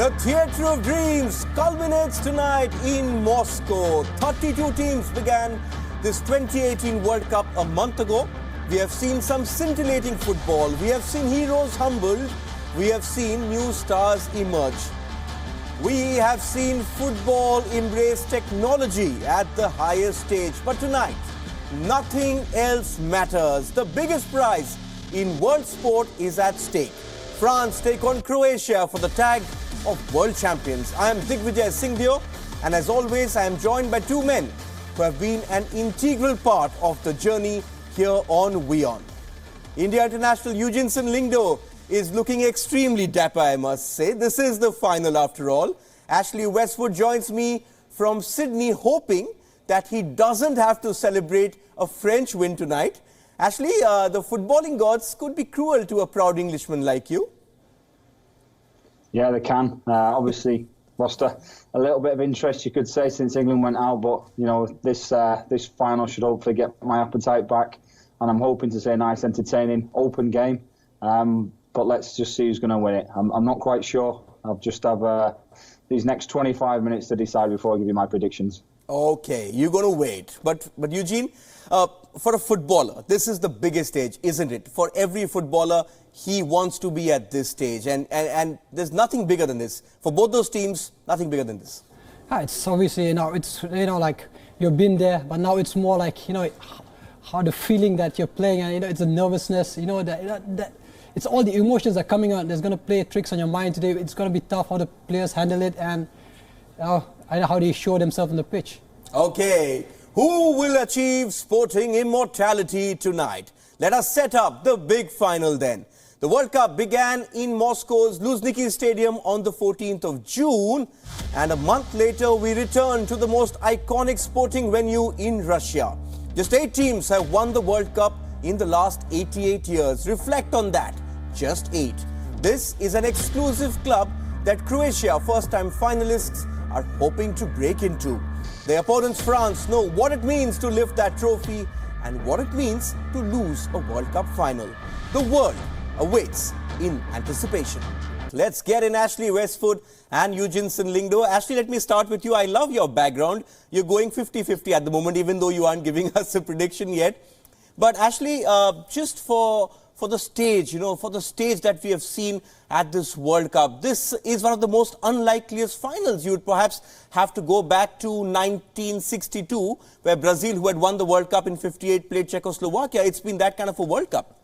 The Theatre of Dreams culminates tonight in Moscow. 32 teams began this 2018 World Cup a month ago. We have seen some scintillating football. We have seen heroes humbled. We have seen new stars emerge. We have seen football embrace technology at the highest stage. But tonight, nothing else matters. The biggest prize in world sport is at stake. France take on Croatia for the tag of world champions. I am Digvijay Singh, and as always, I am joined by two men who have been an integral part of the journey here on WION. India international Eugeneson Lyngdoh is looking extremely dapper, I must say. This is the final after all. Ashley Westwood joins me from Sydney, hoping that he doesn't have to celebrate a French win tonight. Ashley, the footballing gods could be cruel to a proud Englishman like you. Yeah, they can. Obviously, lost a little bit of interest, you could say, since England went out. But you know, this final should hopefully get my appetite back, and I'm hoping to see a nice, entertaining, open game. But let's just see who's going to win it. I'm not quite sure. I'll just have these next 25 minutes to decide before I give you my predictions. Okay, you're going to wait. But Eugene, for a footballer, this is the biggest stage, isn't it? For every footballer, he wants to be at this stage. And there's nothing bigger than this. For both those teams, nothing bigger than this. It's obviously, like you've been there, but now it's more like, how the feeling that you're playing, and, it's a nervousness, that it's all the emotions that are coming out. There's going to play tricks on your mind today. It's going to be tough how the players handle it, and how they show themselves on the pitch. Okay, who will achieve sporting immortality tonight? Let us set up the big final then. The World Cup began in Moscow's Luzhniki Stadium on the 14th of June, and a month later we returned to the most iconic sporting venue in Russia. Just 8 teams have won the World Cup in the last 88 years. Reflect on that. Just 8. This is an exclusive club that Croatia, first-time finalists, are hoping to break into. Their opponents, France, know what it means to lift that trophy and what it means to lose a World Cup final. The world awaits in anticipation. Let's get in Ashley Westwood and Eugeneson Lyngdoh. Ashley, let me start with you. I love your background. You're going 50-50 at the moment, even though you aren't giving us a prediction yet. But Ashley, just for the stage, for the stage that we have seen at this World Cup, this is one of the most unlikeliest finals. You would perhaps have to go back to 1962, where Brazil, who had won the World Cup in 58, played Czechoslovakia. It's been that kind of a World Cup.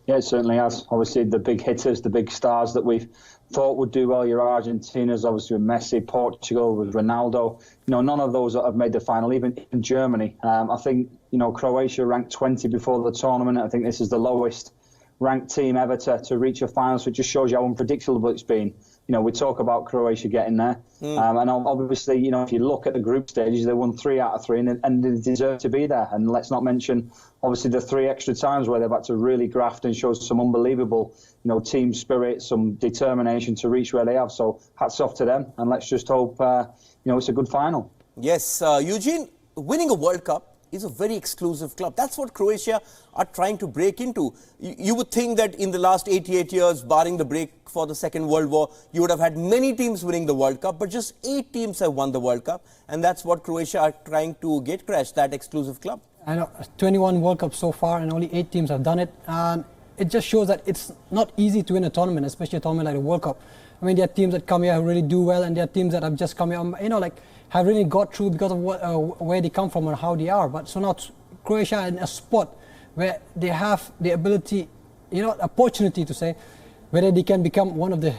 Yeah, it certainly has. Obviously, the big hitters, the big stars that we've thought would do well, your Argentinas, obviously with Messi, Portugal with Ronaldo. None of those have made the final, even in Germany. I think, Croatia ranked 20 before the tournament. I think this is the lowest ranked team ever to reach a final, so it just shows you how unpredictable it's been. We talk about Croatia getting there. And obviously, if you look at the group stages, they won 3 out of 3 and they deserve to be there. And let's not mention, obviously, the 3 extra times where they've had to really graft and show some unbelievable, team spirit, some determination to reach where they have. So hats off to them. And let's just hope, it's a good final. Yes, Eugene, winning a World Cup is a very exclusive club. That's what Croatia are trying to break into. You would think that in the last 88 years, barring the break for the Second World War, you would have had many teams winning the World Cup, but just 8 teams have won the World Cup, and that's what Croatia are trying to get crashed, that exclusive club. I know, 21 World Cups so far, and only 8 teams have done it, and it just shows that it's not easy to win a tournament, especially a tournament like the World Cup. I mean, there are teams that come here who really do well, and there are teams that have just come here, have really got through because of where they come from and how they are. But so now Croatia in a spot where they have the ability, opportunity to say, whether they can become one of the,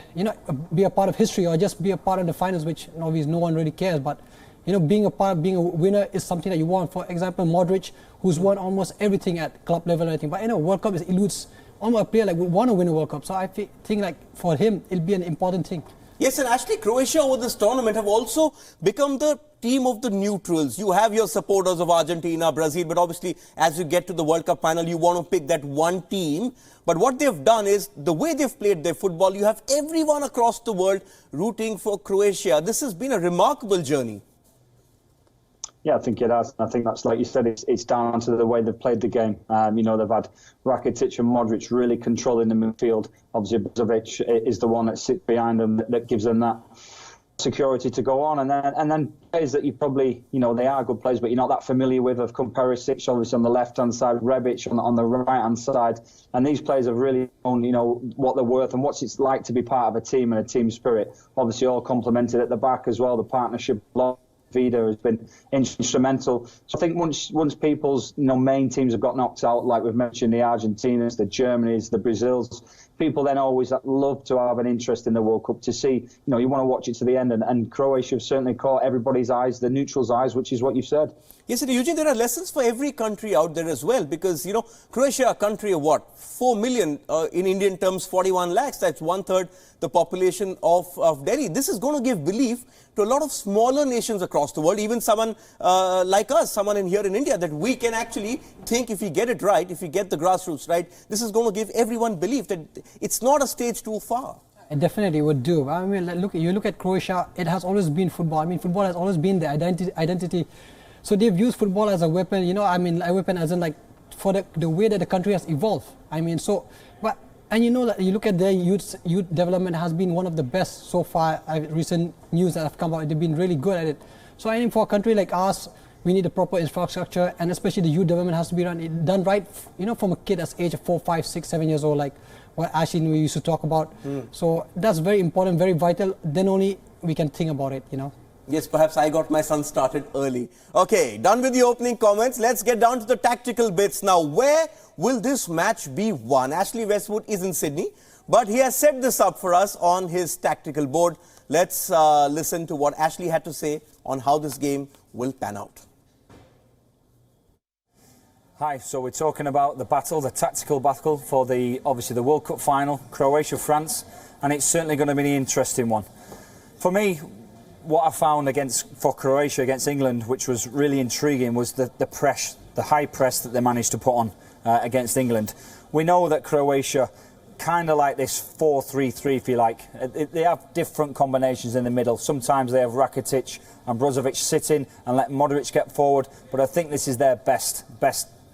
be a part of history or just be a part of the finals, which obviously no one really cares. But, being a winner is something that you want. For example, Modric, who's won almost everything at club level and everything. But, World Cup eludes almost a player would want to win a World Cup. So I think for him, it'll be an important thing. Yes, and actually Croatia over this tournament have also become the team of the neutrals. You have your supporters of Argentina, Brazil, but obviously as you get to the World Cup final, you want to pick that one team. But what they've done is, the way they've played their football, you have everyone across the world rooting for Croatia. This has been a remarkable journey. Yeah, I think it has. I think that's, like you said, it's down to the way they've played the game. You know, they've had Rakitic and Modric really controlling the midfield. Obviously, Brozovic is the one that sits behind them that gives them that security to go on. And then players that you probably, you know, they are good players, but you're not that familiar with. Have come Perisic, obviously, on the left-hand side, Rebic on the right-hand side. And these players have really known, you know, what they're worth and what it's like to be part of a team and a team spirit. Obviously, all complemented at the back as well, the partnership. Vida has been instrumental. So I think once people's, you know, main teams have got knocked out, like we've mentioned, the Argentinas, the Germanys, the Brazils, people then always love to have an interest in the World Cup to see, you know, you want to watch it to the end. And Croatia have certainly caught everybody's eyes, the neutrals' eyes, which is what you've said. Yes, and Eugene, there are lessons for every country out there as well, because, you know, Croatia, a country of what? 4 million, in Indian terms, 41 lakhs. That's 1/3 the population of Delhi. This is going to give belief to a lot of smaller nations across the world, even someone like us, someone in here in India, that we can actually think, if we get it right, if we get the grassroots right, this is going to give everyone belief that it's not a stage too far. It definitely would do. I mean, you look at Croatia, it has always been football. I mean, football has always been the identity. So they've used football as a weapon, you know, I mean, a weapon as in like for the way that the country has evolved. I mean, so, but, and you know that you look at their youth development has been one of the best so far. Recent news that have come out, they've been really good at it. So I think for a country like ours, we need a proper infrastructure, and especially the youth development has to be done right, you know, from a kid that's age of 4, 5, 6, 7 years old, like what Ashley we used to talk about. So that's very important, very vital. Then only we can think about it, you know. Yes, perhaps I got my son started early. Okay, done with the opening comments. Let's get down to the tactical bits now. Where will this match be won? Ashley Westwood is in Sydney, but he has set this up for us on his tactical board. Let's listen to what Ashley had to say on how this game will pan out. Hi, so we're talking about the battle, the tactical battle for obviously the World Cup final, Croatia-France, and it's certainly going to be an interesting one. For me, what I found for Croatia against England, which was really intriguing, was the high press that they managed to put on against England. We know that Croatia, kind of like this 4-3-3, if you like, they have different combinations in the middle. Sometimes they have Rakitic and Brozovic sitting and let Modric get forward, but I think this is their best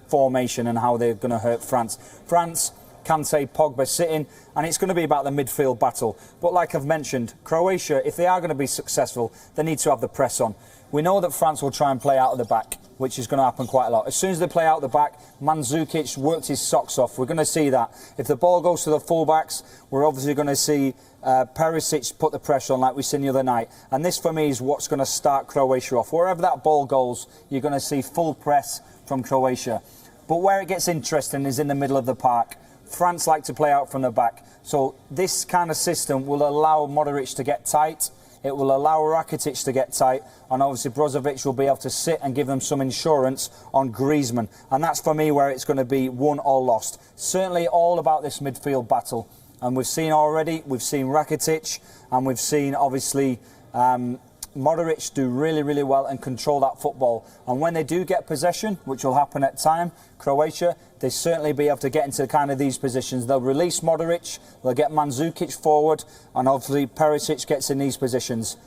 formation and how they're going to hurt France. France, Kante, Pogba sitting, and it's going to be about the midfield battle. But like I've mentioned, Croatia, if they are going to be successful, they need to have the press on. We know that France will try and play out of the back, which is going to happen quite a lot. As soon as they play out the back, Mandzukic worked his socks off. We're going to see that. If the ball goes to the fullbacks, we're obviously going to see Perisic put the pressure on like we seen the other night. And this, for me, is what's going to start Croatia off. Wherever that ball goes, you're going to see full press from Croatia. But where it gets interesting is in the middle of the park. France like to play out from the back. So this kind of system will allow Modric to get tight. It will allow Rakitic to get tight. And obviously Brozovic will be able to sit and give them some insurance on Griezmann. And that's for me where it's going to be won or lost. Certainly all about this midfield battle. And we've seen already, we've seen Rakitic and we've seen obviously Modric do really, really well and control that football. And when they do get possession, which will happen at time, Croatia, they certainly be able to get into kind of these positions. They'll release Modric, they'll get Mandzukic forward, and obviously Perisic gets in these positions.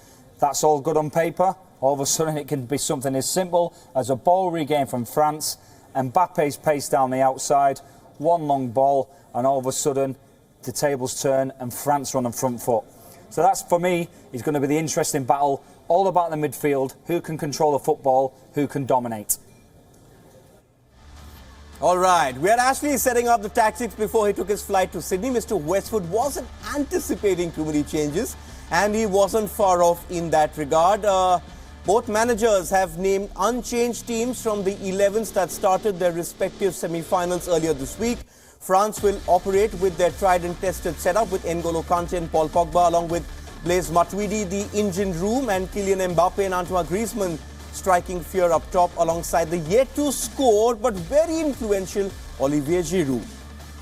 That's all good on paper. All of a sudden it can be something as simple as a ball regain from France, Mbappe's pace down the outside, one long ball, and all of a sudden the tables turn and France run on front foot. So that's, for me, is going to be the interesting battle, all about the midfield, who can control the football, who can dominate. All right, we had Ashley setting up the tactics before he took his flight to Sydney. Mr. Westwood wasn't anticipating too many changes, and he wasn't far off in that regard. Both managers have named unchanged teams from the 11s that started their respective semi-finals earlier this week. France will operate with their tried and tested setup with N'Golo Kante and Paul Pogba, along with Blaise Matuidi, the engine room, and Kylian Mbappe and Antoine Griezmann striking fear up top alongside the yet-to-score but very influential Olivier Giroud.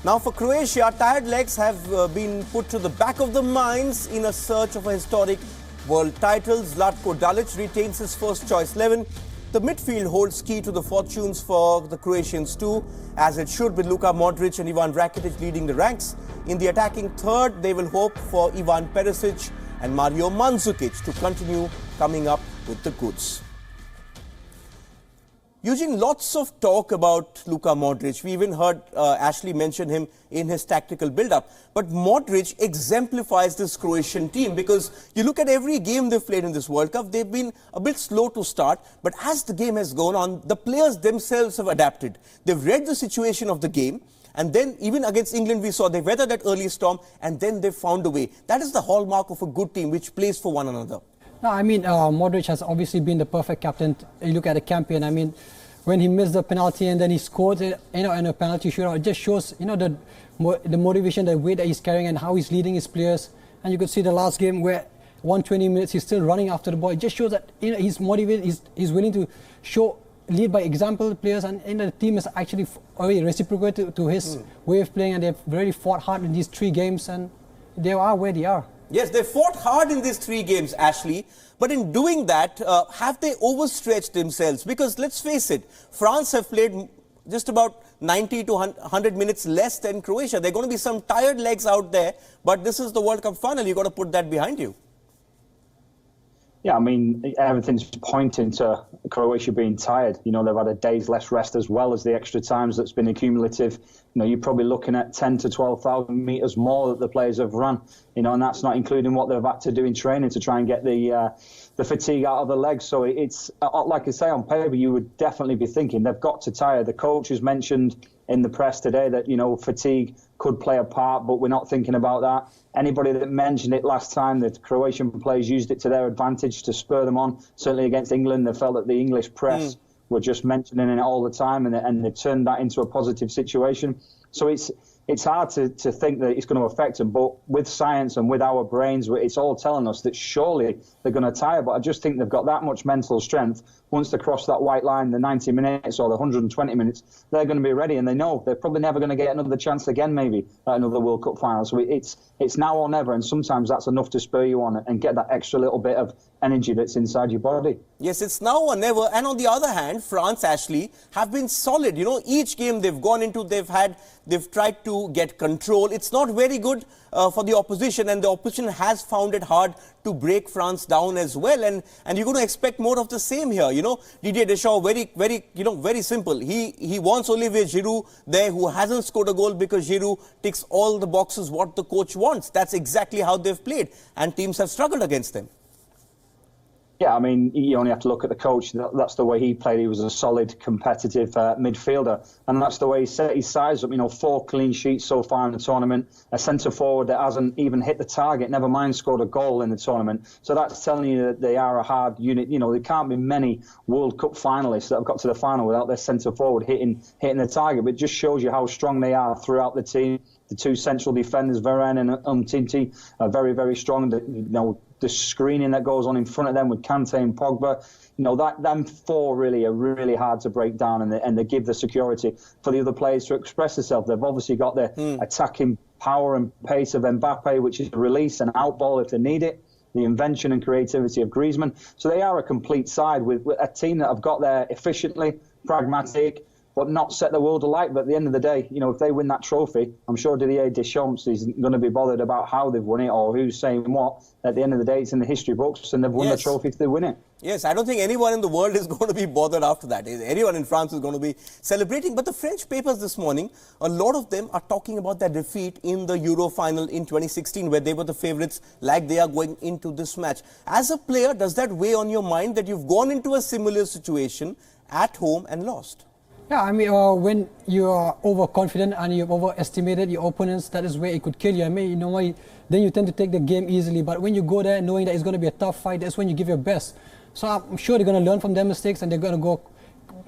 Now for Croatia, tired legs have been put to the back of the minds in a search of a historic world title. Zlatko Dalic retains his first choice 11. The midfield holds key to the fortunes for the Croatians too, as it should, with Luka Modric and Ivan Rakitic leading the ranks. In the attacking third, they will hope for Ivan Perisic and Mario Mandzukic to continue coming up with the goods. Eugene, lots of talk about Luka Modric. We even heard Ashley mention him in his tactical build-up. But Modric exemplifies this Croatian team because you look at every game they've played in this World Cup, they've been a bit slow to start. But as the game has gone on, the players themselves have adapted. They've read the situation of the game. And then even against England, we saw they weathered that early storm and then they found a way. That is the hallmark of a good team which plays for one another. No, I mean, Modric has obviously been the perfect captain. You look at the campaign, I mean, when he missed the penalty and then he scored it, in a penalty shootout, it just shows, the motivation, the weight that he's carrying and how he's leading his players. And you could see the last game where 120 minutes, he's still running after the ball. It just shows that, he's motivated, he's willing to lead by example to players, and the team is actually already reciprocated to his way of playing, and they've really fought hard in these 3 games, and they are where they are. Yes, they fought hard in these 3 games, Ashley. But in doing that, have they overstretched themselves? Because let's face it, France have played just about 90 to 100 minutes less than Croatia. There are going to be some tired legs out there, but this is the World Cup final. You've got to put that behind you. Yeah, I mean, everything's pointing to Croatia being tired. They've had a day's less rest as well as the extra times that's been accumulative. You're probably looking at 10 to 12,000 metres more that the players have run, and that's not including what they've had to do in training to try and get the fatigue out of the legs. So it's, like I say, on paper, you would definitely be thinking they've got to tire. The coach has mentioned in the press today that, fatigue could play a part, but we're not thinking about that. Anybody that mentioned it last time, the Croatian players used it to their advantage to spur them on. Certainly against England, they felt that the English press were just mentioning it all the time, and they turned that into a positive situation. So it's hard to think that it's going to affect them, but with science and with our brains, it's all telling us that surely they're going to tire. But I just think they've got that much mental strength. Once they cross that white line, the 90 minutes or the 120 minutes, they're going to be ready, and they know they're probably never going to get another chance again, maybe at another World Cup final. So it's now or never, and sometimes that's enough to spur you on and get that extra little bit of energy that's inside your body. Yes, it's now or never. And on the other hand, France, Ashley, have been solid. Each game they've gone into, they've tried to get control. It's not very good for the opposition, and the opposition has found it hard to break France down as well. And you're going to expect more of the same here. Didier Deschamps, very simple. He wants Olivier Giroud there, who hasn't scored a goal because Giroud ticks all the boxes what the coach wants. That's exactly how they've played, and teams have struggled against them. Yeah, I mean, you only have to look at the coach. That's the way he played. He was a solid, competitive midfielder. And that's the way he set his size up. 4 clean sheets so far in the tournament. A centre-forward that hasn't even hit the target, never mind scored a goal in the tournament. So that's telling you that they are a hard unit. There can't be many World Cup finalists that have got to the final without their centre-forward hitting the target. But it just shows you how strong they are throughout the team. The 2 central defenders, Varane and Umtiti, are very, very strong. The screening that goes on in front of them with Kante and Pogba, them 4 really are really hard to break down, and they give the security for the other players to express themselves. They've obviously got the attacking power and pace of Mbappe, which is release and outball if they need it, the invention and creativity of Griezmann. So they are a complete side with a team that have got there efficiently, pragmatic, but not set the world alight. But at the end of the day, if they win that trophy, I'm sure Didier Deschamps isn't going to be bothered about how they've won it or who's saying what. At the end of the day, it's in the history books, and they've won the trophy if they win it. Yes, I don't think anyone in the world is going to be bothered after that. Anyone in France is going to be celebrating. But the French papers this morning, a lot of them are talking about their defeat in the Euro final in 2016, where they were the favourites, like they are going into this match. As a player, does that weigh on your mind that you've gone into a similar situation at home and lost? Yeah, I mean, when you are overconfident and you've overestimated your opponents, that is where it could kill you. I mean, then you tend to take the game easily. But when you go there knowing that it's going to be a tough fight, that's when you give your best. So I'm sure they're going to learn from their mistakes, and they're going to go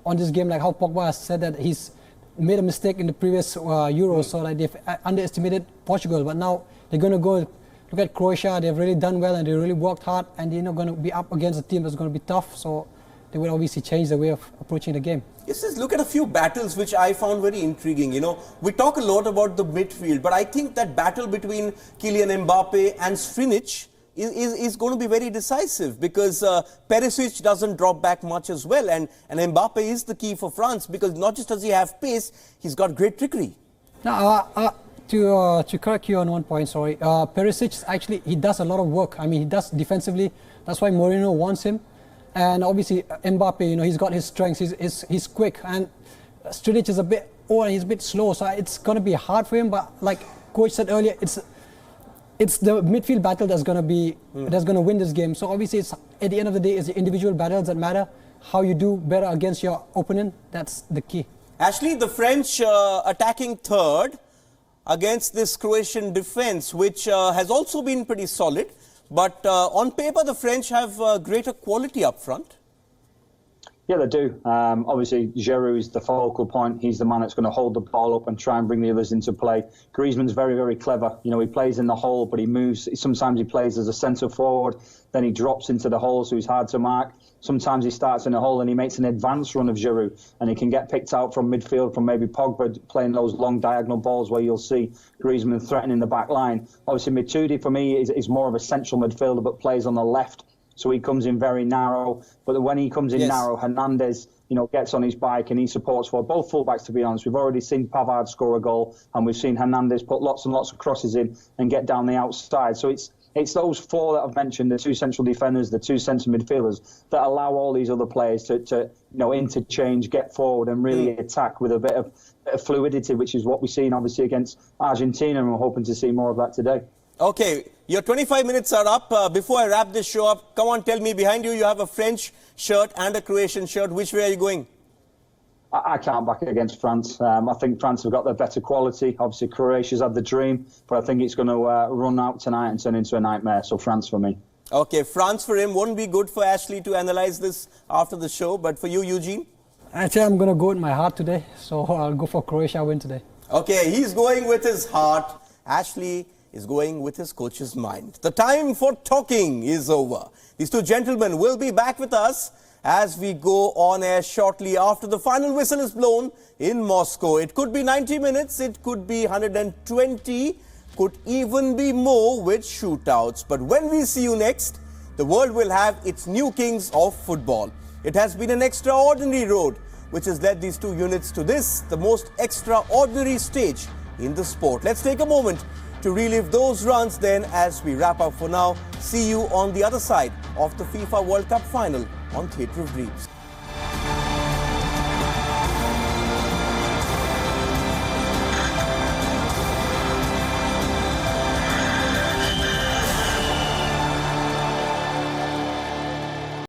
on this game like how Pogba has said that he's made a mistake in the previous Euros, so like they've underestimated Portugal. But now they're going to go look at Croatia. They've really done well, and they really worked hard, and they're not going to be up against a team that's going to be tough. So they will obviously change the way of approaching the game. Yes, let's look at a few battles which I found very intriguing. We talk a lot about the midfield, but I think that battle between Kylian Mbappe and Singh is going to be very decisive, because Perisic doesn't drop back much as well, and Mbappe is the key for France, because not just does he have pace, he's got great trickery. Now, to correct you on one point, Perisic actually, he does a lot of work. I mean, he does defensively. That's why Mourinho wants him. And obviously Mbappe, you know, he's got his strengths. He's quick, and Stridic is a bit old and he's a bit slow. So it's going to be hard for him. But like Coach said earlier, it's the midfield battle that's going to win this game. So obviously, it's at the end of the day, it's the individual battles that matter. How you do better against your opponent, that's the key. Ashley, the French attacking third against this Croatian defence, which has also been pretty solid. But on paper, the French have greater quality up front. Yeah, they do. Obviously, Giroud is the focal point. He's the man that's going to hold the ball up and try and bring the others into play. Griezmann's very, very clever. You know, he plays in the hole, but he moves. Sometimes he plays as a centre forward. Then he drops into the hole, so he's hard to mark. Sometimes he starts in the hole and he makes an advanced run of Giroud, and he can get picked out from midfield from maybe Pogba playing those long diagonal balls where you'll see Griezmann threatening the back line. Obviously, Matuidi for me is more of a central midfielder, but plays on the left. So he comes in very narrow, but when he comes in narrow, Hernandez, you know, gets on his bike and he supports for both fullbacks. To be honest, we've already seen Pavard score a goal, and we've seen Hernandez put lots and lots of crosses in and get down the outside. So it's those four that I've mentioned, the two central defenders, the two centre midfielders, that allow all these other players to you know, interchange, get forward and really attack with a bit of fluidity, which is what we've seen obviously against Argentina, and we're hoping to see more of that today. Okay, your 25 minutes are up. Before I wrap this show up, come on, tell me, behind you, you have a French shirt and a Croatian shirt. Which way are you going? I can't back it against France. I think France have got the better quality. Obviously, Croatia's had the dream, but I think it's going to run out tonight and turn into a nightmare. So France for me. Okay, France for him. Won't be good for Ashley to analyse this after the show, but for you, Eugene? Actually, I'm going to go with my heart today. So I'll go for Croatia win today. Okay, he's going with his heart. Ashley is going with his coach's mind. The time for talking is over. These two gentlemen will be back with us as we go on air shortly after the final whistle is blown in Moscow. It could be 90 minutes, it could be 120, could even be more with shootouts. But when we see you next, the world will have its new kings of football. It has been an extraordinary road which has led these two units to this, the most extraordinary stage in the sport. Let's take a moment to relive those runs then as we wrap up. For now, see you on the other side of the FIFA World Cup final on Theatre of Dreams.